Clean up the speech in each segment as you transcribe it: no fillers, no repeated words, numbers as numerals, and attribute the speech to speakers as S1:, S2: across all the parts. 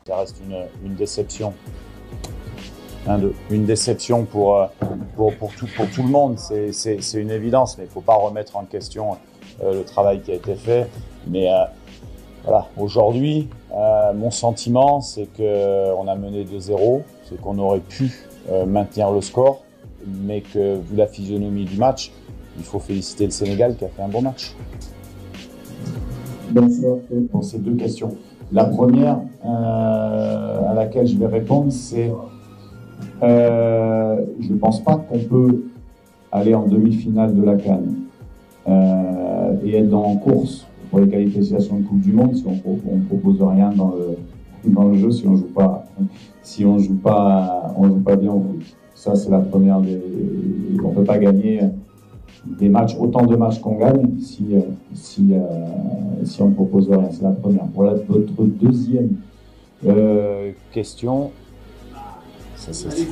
S1: Ça reste une déception. Une déception pour tout le monde, c'est une évidence, mais il ne faut pas remettre en question le travail qui a été fait. Mais voilà, aujourd'hui, mon sentiment, c'est qu'on a mené 2-0, c'est qu'on aurait pu maintenir le score, mais que vu la physionomie du match, il faut féliciter le Sénégal qui a fait un bon match. Pour ces deux questions. La première à laquelle je vais répondre, c'est je ne pense pas qu'on peut aller en demi-finale de la CAN et être en course pour les qualifications de Coupe du Monde si on ne propose rien dans le jeu, si on joue pas bien au foot. Ça, c'est la première on ne peut pas gagner des matchs, autant de matchs qu'on gagne si on ne propose rien. C'est la première. Pour votre deuxième question,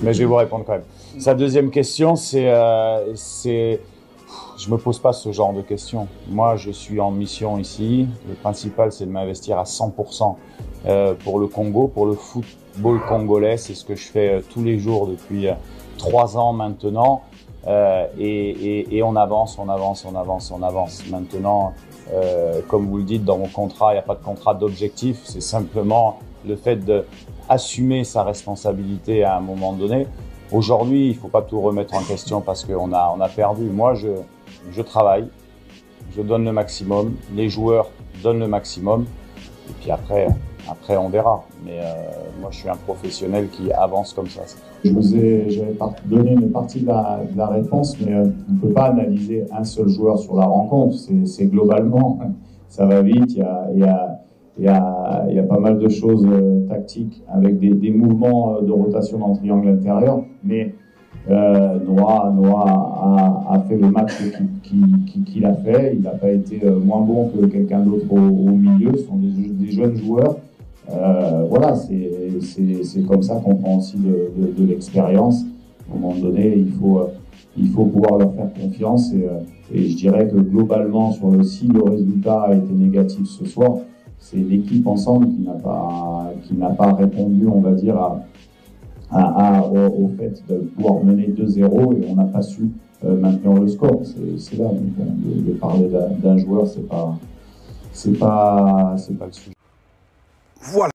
S1: mais je vais vous répondre quand même. Sa deuxième question, c'est je me pose pas ce genre de questions. Moi, je suis en mission ici. Le principal, c'est de m'investir à 100% pour le Congo, pour le football congolais. C'est ce que je fais tous les jours depuis 3 ans maintenant. Et on avance. Maintenant, comme vous le dites, dans mon contrat, il n'y a pas de contrat d'objectif. C'est simplement le fait d'assumer sa responsabilité à un moment donné. Aujourd'hui, il ne faut pas tout remettre en question parce qu'on a perdu. Moi, je travaille, je donne le maximum, les joueurs donnent le maximum, et puis après on verra. Mais moi, je suis un professionnel qui avance comme ça. J'avais donné une partie de la réponse, mais on ne peut pas analyser un seul joueur sur la rencontre. C'est globalement, ça va vite, il y a pas mal de choses tactiques avec des mouvements de rotation dans le triangle intérieur, mais Noah a fait le match qu'il a fait. Il n'a pas été moins bon que quelqu'un d'autre au milieu. Ce sont des jeunes joueurs. Voilà, c'est comme ça qu'on prend aussi de l'expérience. À un moment donné, il faut pouvoir leur faire confiance. Et je dirais que globalement, si le résultat a été négatif ce soir, c'est l'équipe ensemble qui n'a pas répondu, on va dire, au fait de pouvoir mener 2-0 et on n'a pas su maintenir le score. C'est là, de parler d'un joueur, c'est pas le sujet.
S2: Voilà.